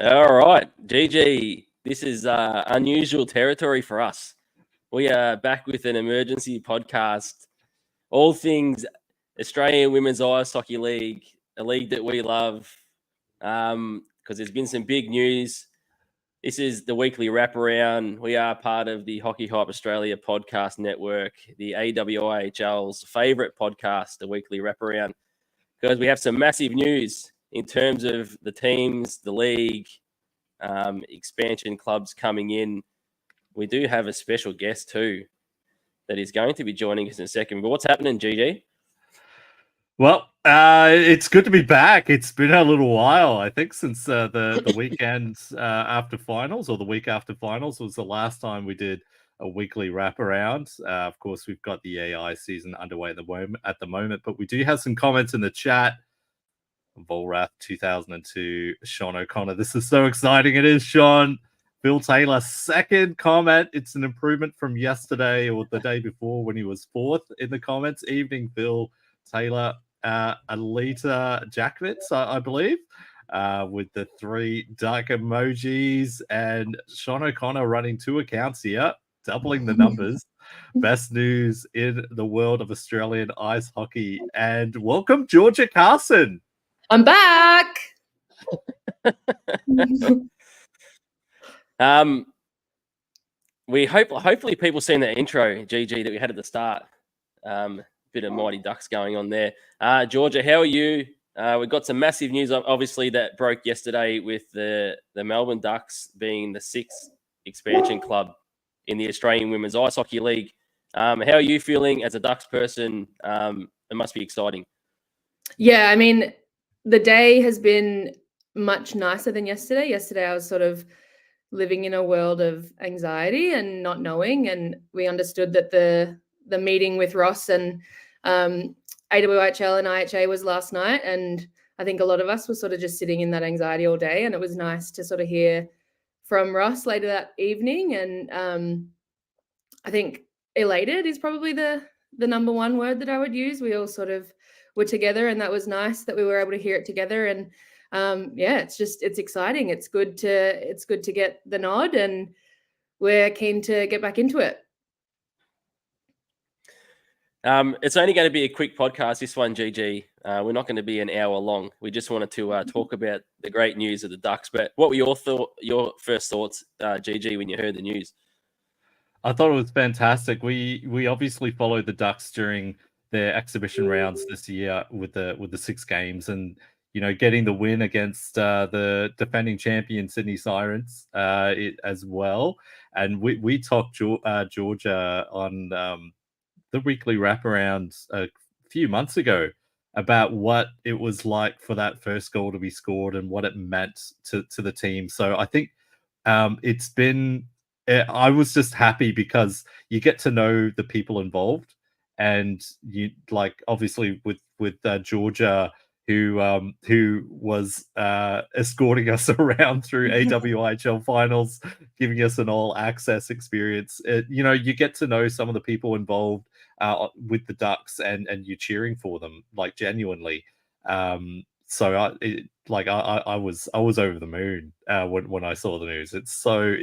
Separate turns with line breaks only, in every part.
All right, GG. This is unusual territory for us. We are back with an emergency podcast. All things Australian Women's Ice Hockey League, a league that we love, because there's been some big news. This is the weekly wraparound. We are part of the Hockey Hype Australia podcast network, the AWIHL's favourite podcast, the weekly wraparound, because we have some massive news in terms of the teams, the league, expansion clubs coming in. We do have a special guest too that is going to be joining us in a second. But what's happening, GG?
Well, it's good to be back. It's been a little while, I think, since the weekend after finals, or the week after finals was the last time we did a weekly wraparound. Of course, we've got the AI season underway at the moment, but we do have some comments in the chat. Volrath 2002, Sean O'Connor. This is so exciting. It is, Sean. Phil Taylor, second comment. It's an improvement from yesterday or the day before when he was fourth in the comments. Evening, Phil Taylor. Alita Jakovitz, I believe, with the 3 duck emojis, and Sean O'Connor running 2 accounts here, doubling the numbers. Best news in the world of Australian ice hockey. And welcome, Georgia Carson.
I'm back.
Hopefully people seen that intro, GG, that we had at the start. Bit of Mighty Ducks going on there. Georgia, how are you? We've got some massive news, obviously, that broke yesterday with the Melbourne Ducks being the 6th expansion club in the Australian Women's Ice Hockey League. How are you feeling as a Ducks person? It must be exciting.
Yeah, I mean, the day has been much nicer than yesterday. Yesterday, I was sort of living in a world of anxiety and not knowing, and we understood that the meeting with Ross and AWIHL and IHA was last night, and I think a lot of us were sort of just sitting in that anxiety all day, and it was nice to sort of hear from Ross later that evening, and I think elated is probably the number one word that I would use. We all sort of were together, and that was nice that we were able to hear it together, and yeah, it's exciting. It's good to get the nod, and we're keen to get back into it.
It's only going to be a quick podcast, this one, GG. We're not going to be an hour long. We just wanted to talk about the great news of the Ducks. But what were your first thoughts, GG, when you heard the news?
I thought it was fantastic. We obviously followed the Ducks during their exhibition rounds this year with the 6 games, and getting the win against the defending champion Sydney Sirens as well. And we talked Georgia on the weekly wraparound a few months ago about what it was like for that first goal to be scored and what it meant to the team. So I think it's been. I was just happy because you get to know the people involved, and you obviously with Georgia, who was escorting us around through AWIHL finals, giving us an all access experience. You get to know some of the people involved with the Ducks, and you're cheering for them genuinely. So I was over the moon when I saw the news. It's so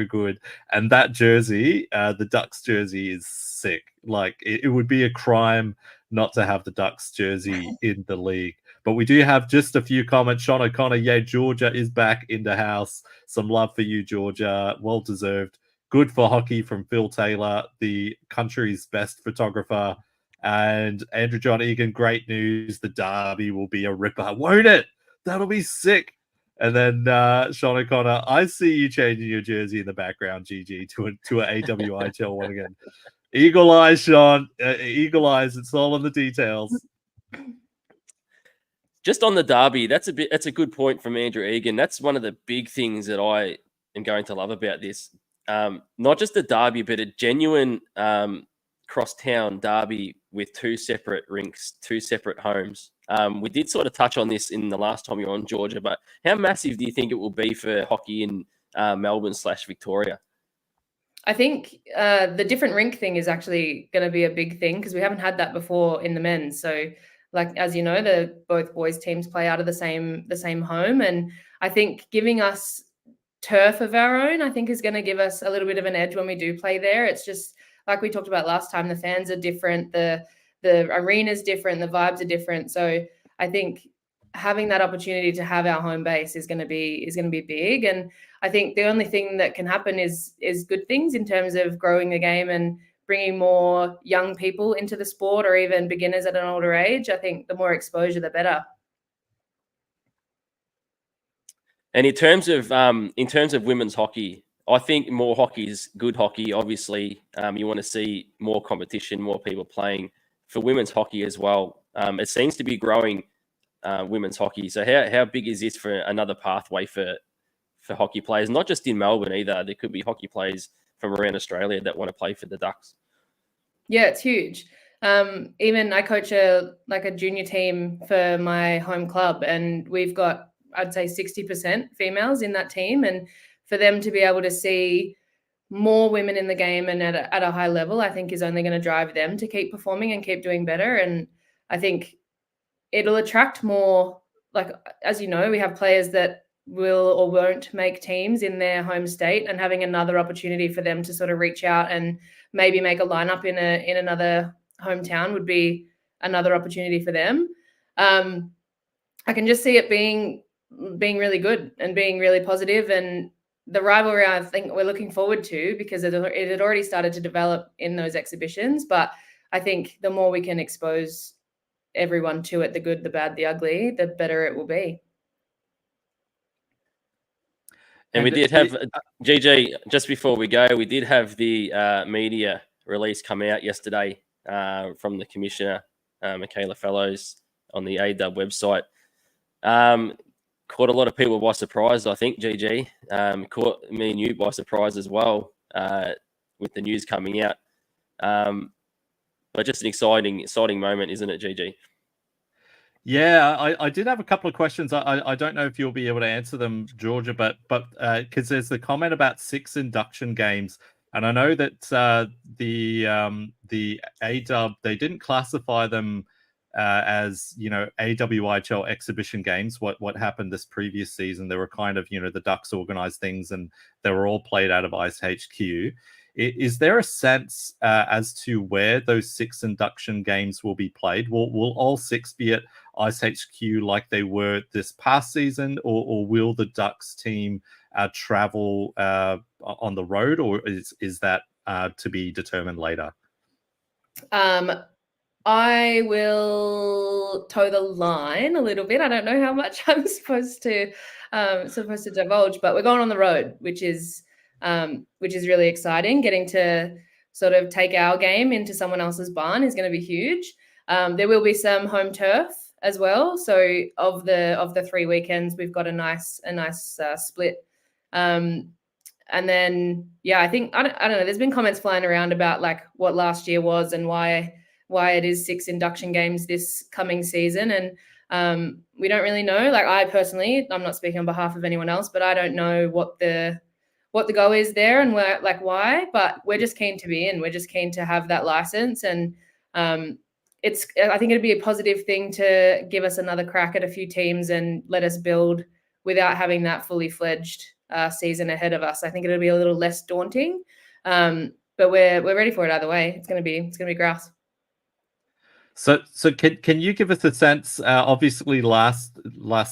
good, and that jersey, the Ducks jersey, is sick. It would be a crime not to have the Ducks jersey in the league. But we do have just a few comments. Sean O'Connor, yeah, Georgia is back in the house. Some love for you, Georgia. Well deserved. Good for hockey from Phil Taylor, the country's best photographer. And Andrew John Egan, great news. The derby will be a ripper, won't it? That'll be sick. And then Sean O'Connor, I see you changing your jersey in the background, GG, to an AWIHL one again. Eagle eyes, Sean. Eagle eyes. It's all in the details.
Just on the derby, that's a good point from Andrew Egan. That's one of the big things that I am going to love about this. Not just the derby, but a genuine crosstown derby with 2 separate rinks, 2 separate homes. We did sort of touch on this in the last time you were on, Georgia, but how massive do you think it will be for hockey in Melbourne/Victoria?
I think the different rink thing is actually going to be a big thing because we haven't had that before in the men's. So like, as you know, both boys teams play out of the same home. And I think giving us turf of our own, I think, is going to give us a little bit of an edge when we do play there. It's just like we talked about last time, the fans are different, the arena's different, the vibes are different. So I think having that opportunity to have our home base is going to be big. And I think the only thing that can happen is good things in terms of growing the game and bringing more young people into the sport, or even beginners at an older age. I think the more exposure, the better.
And in terms of women's hockey, I think more hockey is good hockey. Obviously, you want to see more competition, more people playing. For women's hockey as well, it seems to be growing, women's hockey. So how big is this for another pathway for hockey players? Not just in Melbourne either. There could be hockey players from around Australia that want to play for the Ducks. Yeah,
it's huge. Even I coach a junior team for my home club, and we've got, I'd say, 60% females in that team. And for them to be able to see more women in the game and at a high level, I think is only going to drive them to keep performing and keep doing better. And I think it'll attract more, like, as you know, we have players that will or won't make teams in their home state, and having another opportunity for them to sort of reach out and maybe make a lineup in another hometown would be another opportunity for them. I can just see it being really good and being really positive. And the rivalry, I think we're looking forward to, because it had already started to develop in those exhibitions. But I think the more we can expose everyone to it, the good, the bad, the ugly, the better it will be.
And we did have, GG, just before we go, we did have the media release come out yesterday from the Commissioner, Michaela Fellows, on the AWIHL website. Caught a lot of people by surprise, I think, GG. Caught me and you by surprise as well, with the news coming out. But just an exciting moment, isn't it, GG?
Yeah, I did have a couple of questions. I don't know if you'll be able to answer them, Georgia, but because there's the comment about 6 induction games, and I know that the AWIHL, they didn't classify them as, you know, AWIHL exhibition games. What happened this previous season, they were kind of, you know, the Ducks organized things and they were all played out of Ice HQ. Is there a sense as to where those 6 induction games will be played? Will all 6 be at Ice HQ like they were this past season, or will the Ducks team travel on the road, or is that to be determined later?
I will toe the line a little bit. I don't know how much I'm supposed to divulge, but we're going on the road, which is really exciting. Getting to sort of take our game into someone else's barn is going to be huge. There will be some home turf as well. So of the 3 weekends, we've got a nice split. And then, yeah, I think, I don't know, there's been comments flying around about like what last year was and why it is 6 induction games this coming season. And we don't really know. Like, I personally, I'm not speaking on behalf of anyone else, but I don't know what the go is there and why, but we're just keen to be in. We're just keen to have that license. And I think it'd be a positive thing to give us another crack at a few teams and let us build without having that fully fledged season ahead of us. I think it'll be a little less daunting, but we're ready for it either way. It's going to be grouse.
So can you give us a sense? Obviously, last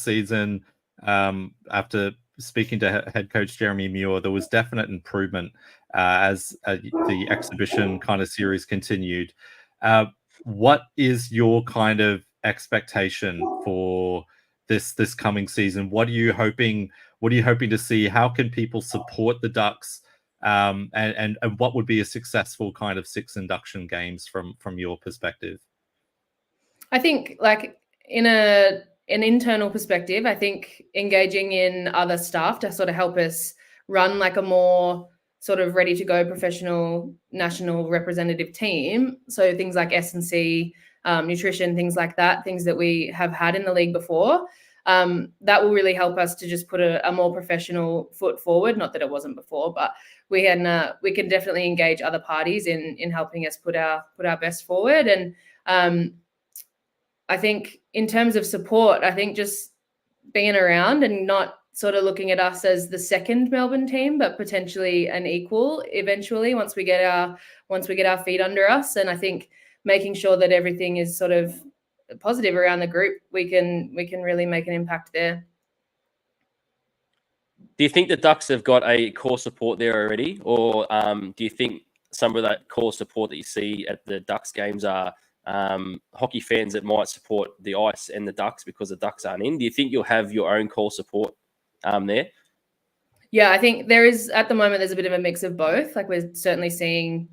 season, after speaking to head coach Jeremy Muir, there was definite improvement as the exhibition kind of series continued. What is your kind of expectation for this coming season? What are you hoping to see? How can people support the Ducks? And what would be a successful kind of 6 induction games from your perspective?
I think, like, in an internal perspective, I think engaging in other staff to sort of help us run like a more sort of ready to go professional national representative team. So things like S&C, nutrition, things like that, things that we have had in the league before, that will really help us to just put a more professional foot forward. Not that it wasn't before, but we can definitely engage other parties in helping us put our best forward. And I think in terms of support, I think just being around and not sort of looking at us as the second Melbourne team, but potentially an equal eventually once we get our feet under us. And I think making sure that everything is sort of positive around the group, we can really make an impact there.
Do you think the Ducks have got a core support there already, or do you think some of that core support that you see at the Ducks games are hockey fans that might support the Ice and the Ducks because the Ducks aren't in? Do you think you'll have your own core support there?
Yeah, I think there is, at the moment, there's a bit of a mix of both. Like we're certainly seeing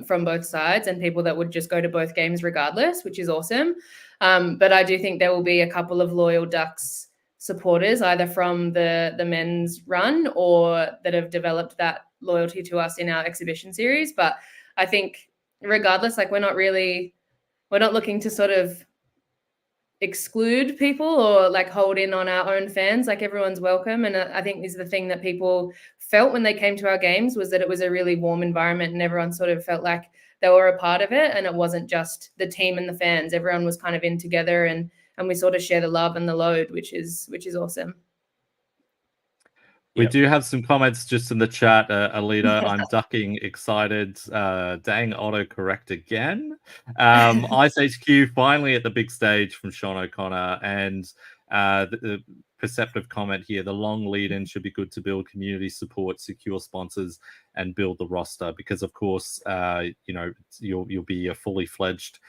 from both sides and people that would just go to both games regardless, which is awesome. But I do think there will be a couple of loyal Ducks supporters, either from the men's run or that have developed that loyalty to us in our exhibition series. But I think regardless, like we're not looking to sort of exclude people or like hold in on our own fans. Like everyone's welcome. And I think this is the thing that people felt when they came to our games, was that it was a really warm environment and everyone sort of felt like they were a part of it. And it wasn't just the team and the fans. Everyone was kind of in together, and we sort of share the love and the load, which is awesome.
We do have some comments just in the chat. Alita, I'm ducking excited. Dang, autocorrect again. Ice HQ finally at the big stage from Sean O'Connor. And the perceptive comment here, the long lead-in should be good to build community support, secure sponsors, and build the roster. Because, of course, you'll be a fully fledged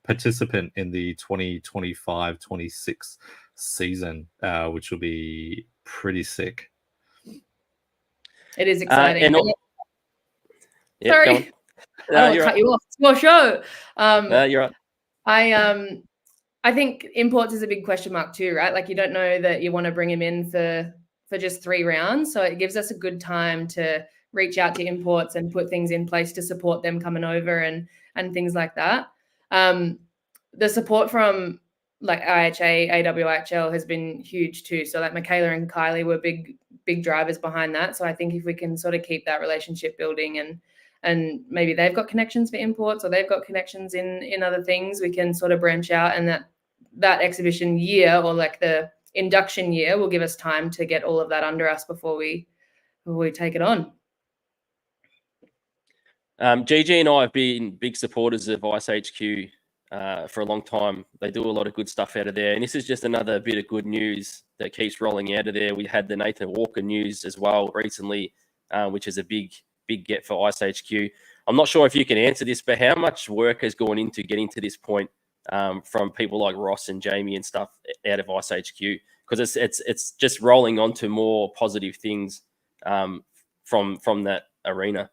participant in the 2025-26 season, which will be pretty sick.
It is exciting.
Sorry,
I don't cut you off. It's your show.
No, you're right.
I think imports is a big question mark too, right? Like you don't know that you want to bring him in for just 3 rounds, so it gives us a good time to reach out to imports and put things in place to support them coming over and things like that. The support from like IHA, AWIHL has been huge too. So like Michaela and Kylie were big drivers behind that. So I think if we can sort of keep that relationship building and maybe they've got connections for imports or they've got connections in other things, we can sort of branch out, and that exhibition year or like the induction year will give us time to get all of that under us before we take it on.
GG and I have been big supporters of Ice HQ for a long time. They do a lot of good stuff out of there. And this is just another bit of good news that keeps rolling out of there. We had the Nathan Walker news as well recently, which is a big get for Ice HQ. I'm not sure if you can answer this, but how much work has gone into getting to this point from people like Ross and Jamie and stuff out of Ice HQ? Because it's just rolling on to more positive things from that arena.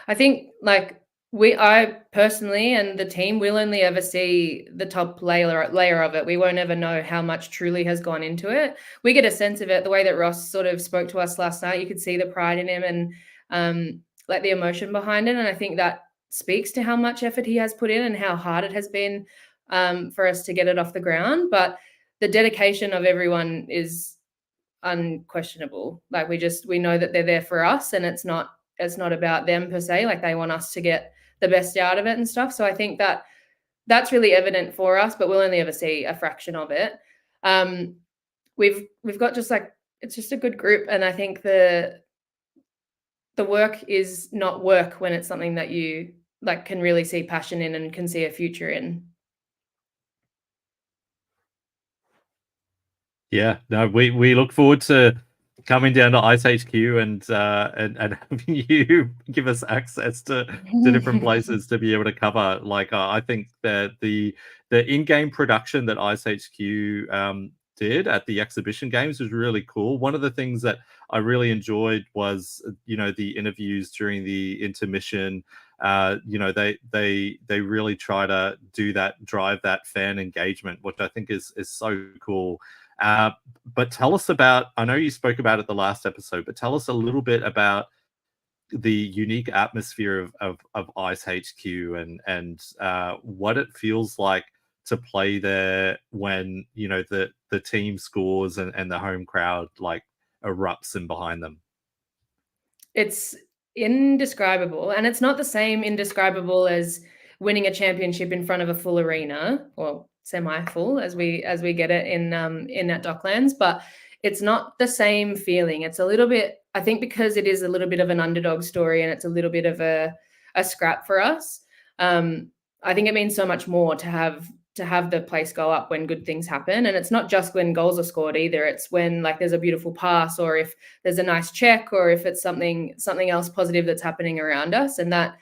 I think like I personally and the team will only ever see the top layer of it. We won't ever know how much truly has gone into it. We get a sense of it the way that Ross sort of spoke to us last night. You could see the pride in him and like the emotion behind it. And I think that speaks to how much effort he has put in and how hard it has been for us to get it off the ground. But the dedication of everyone is unquestionable. Like we know that they're there for us, and it's not about them per se. Like they want us to get the best out of it and stuff. So I think that's really evident for us, but we'll only ever see a fraction of it. We've got just like, it's just a good group. And I think the work is not work when it's something that you like can really see passion in and can see a future in. Yeah,
no, we look forward to coming down to Ice HQ and having you give us access to different places to be able to cover. Like I think that the in-game production that Ice HQ did at the exhibition games was really cool. One of the things that I really enjoyed was the interviews during the intermission. They really try to drive that fan engagement, which I think is so cool. But tell us about, I know you spoke about it the last episode, but tell us a little bit about the unique atmosphere of Ice HQ and what it feels like to play there when, the team scores and the home crowd like erupts in behind them. It's indescribable. And it's not the same indescribable as
winning a championship in front of a full arena, or semi-full as we get it in at Docklands, but it's not the same feeling. It's a little bit, I think, because it is a little bit of an underdog story and it's a little bit of a scrap for us. I think it means so much more to have the place go up when good things happen. And it's not just when goals are scored either. It's when like there's a beautiful pass, or if there's a nice check, or if it's something else positive that's happening around us. And that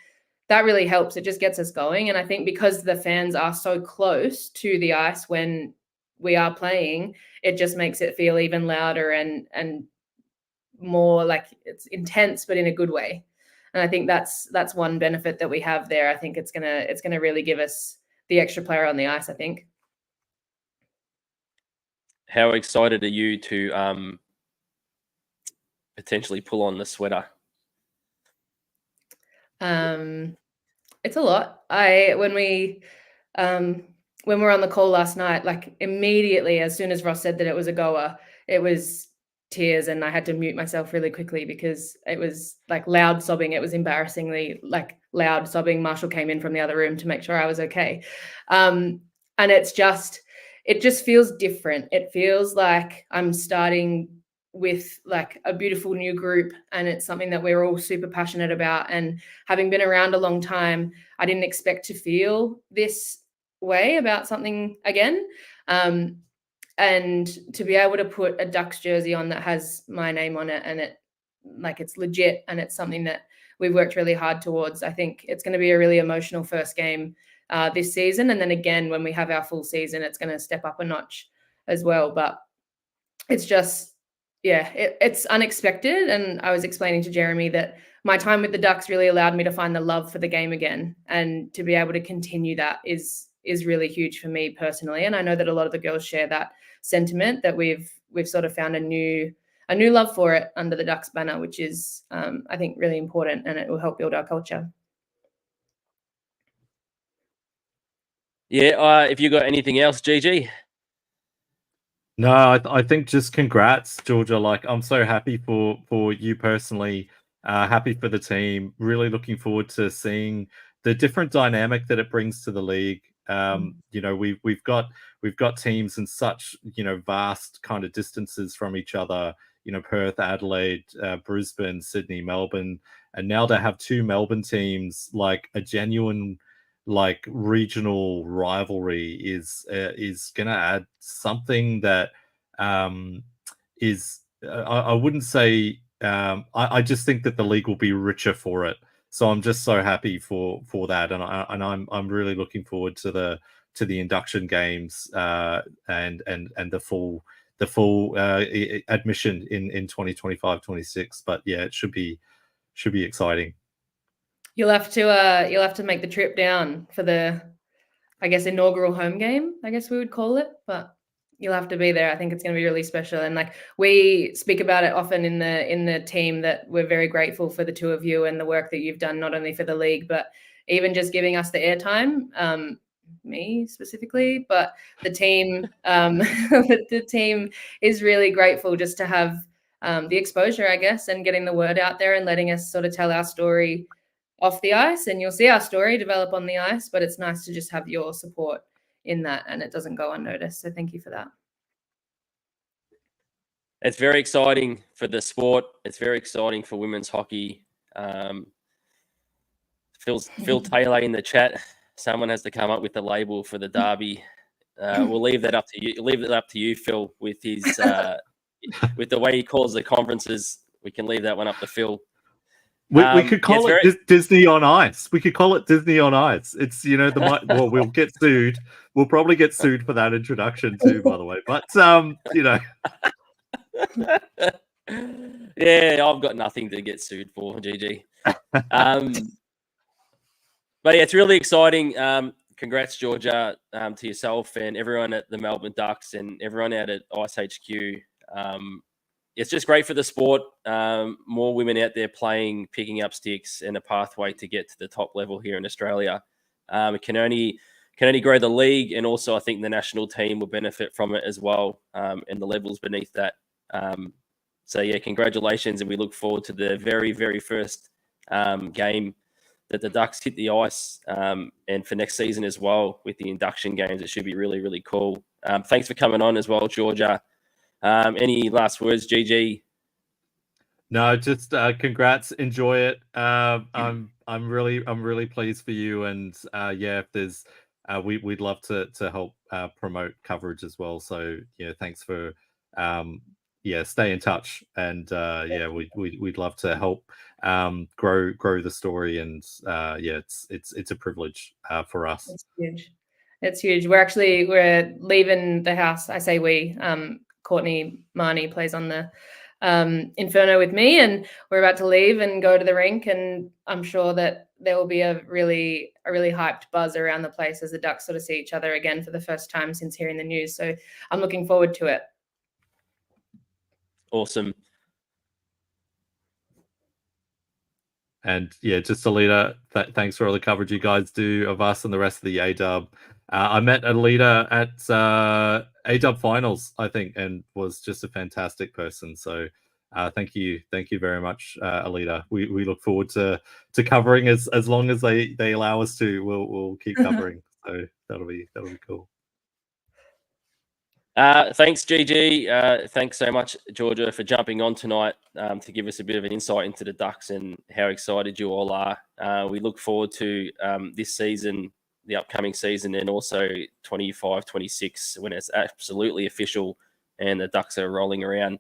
really helps. It just gets us going. And I think because the fans are so close to the ice when we are playing, it just makes it feel even louder and more like it's intense, but in a good way. And I think that's one benefit that we have there. I think it's gonna really give us the extra player on the ice, I think.
How excited are you to potentially pull on the sweater?
It's a lot. When we were on the call last night, like immediately as soon as Ross said that it was a goer, it was tears, and I had to mute myself really quickly because it was like loud sobbing. It was embarrassingly like loud sobbing. Marshall came in from the other room to make sure I was okay. And it just feels different. It feels like I'm starting with like a beautiful new group, and it's something that we're all super passionate about. And having been around a long time, I didn't expect to feel this way about something again. And to be able to put a Ducks jersey on that has my name on it, and it's legit, and it's something that we've worked really hard towards. I think it's going to be a really emotional first game this season. And then again, when we have our full season, it's going to step up a notch as well. But it's just, yeah, it's unexpected. And I was explaining to Jeremy that my time with the Ducks really allowed me to find the love for the game again. And to be able to continue that is really huge for me personally. And I know that a lot of the girls share that sentiment, that we've sort of found a new love for it under the Ducks banner, which is, I think, really important, and it will help build our culture.
Yeah, if you got anything else, GG?
No, I think just congrats, Georgia. Like, I'm so happy for you personally, happy for the team. Really looking forward to seeing the different dynamic that it brings to the league. You know, we've got teams in such, you know, vast kind of distances from each other. You know, Perth, Adelaide, Brisbane, Sydney, Melbourne, and now to have two Melbourne teams, like a genuine like regional rivalry is going to add something that is I wouldn't say I just think that the league will be richer for it. So I'm just so happy for that, and I'm really looking forward to the induction games and the full admission in 2025-26. But yeah, it should be exciting.
You'll have to make the trip down for the, I guess, inaugural home game, I guess we would call it, but you'll have to be there. I think it's going to be really special. And like we speak about it often in the team, that we're very grateful for the two of you and the work that you've done, not only for the league, but even just giving us the airtime, me specifically, but the team, the team is really grateful just to have the exposure, I guess, and getting the word out there and letting us sort of tell our story off the ice. And you'll see our story develop on the ice, but it's nice to just have your support in that, and it doesn't go unnoticed. So thank you for that.
It's very exciting for the sport. It's very exciting for women's hockey. Phil Taylor in the chat. Someone has to come up with the label for the derby. We'll leave that up to you. Leave it up to you, Phil, with his with the way he calls the conferences. We can leave that one up to Phil.
We could call it Disney on Ice. We could call it Disney on Ice. It's, you know, well, we'll get sued. We'll probably get sued for that introduction too, by the way. But you know,
yeah, I've got nothing to get sued for, GG. But yeah, it's really exciting. Congrats, Georgia, to yourself and everyone at the Melbourne Ducks and everyone out at Ice HQ. It's just great for the sport. More women out there playing, picking up sticks, and a pathway to get to the top level here in Australia. It can only grow the league, and also I think the national team will benefit from it as well, and the levels beneath that. So yeah, congratulations, and we look forward to the very, very first game that the Ducks hit the ice, and for next season as well with the induction games. It should be really, really cool. Thanks for coming on as well, Georgia. Any last words, GG?
No, just congrats. Enjoy it. I'm really pleased for you. And yeah, if there's we'd love to help promote coverage as well. So yeah, thanks for stay in touch. And yeah, we'd love to help grow the story. And yeah, it's a privilege for us.
It's huge. It's huge. We're leaving the house. I say we. Courtney Marnie plays on the Inferno with me, and we're about to leave and go to the rink, and I'm sure that there will be a really hyped buzz around the place as the Ducks sort of see each other again for the first time since hearing the news. So I'm looking forward to it.
Awesome.
And yeah, just Alita, thanks for all the coverage you guys do of us and the rest of the AWIHL. I met Alita at AWIHL finals, I think, and was just a fantastic person. So thank you very much, Alita. We look forward to covering as long as they allow us to. We'll keep covering. So that'll be cool.
Thanks, GG. Thanks so much, Georgia, for jumping on tonight to give us a bit of an insight into the Ducks and how excited you all are. We look forward to this season, the upcoming season, and also 25-26 when it's absolutely official and the Ducks are rolling around.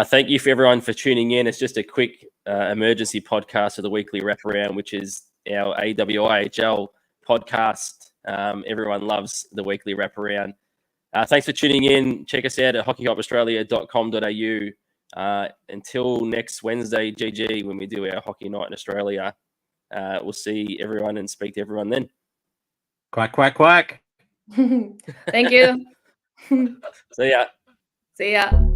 Thank you for everyone for tuning in. It's just a quick emergency podcast of the weekly wraparound, which is our AWIHL podcast. Everyone loves the weekly wraparound. Thanks for tuning in. Check us out at hockeyhypeaustralia.com.au. Until next Wednesday, GG, when we do our hockey night in Australia. We'll see everyone and speak to everyone then.
Quack, quack, quack.
Thank you.
See ya.
See ya.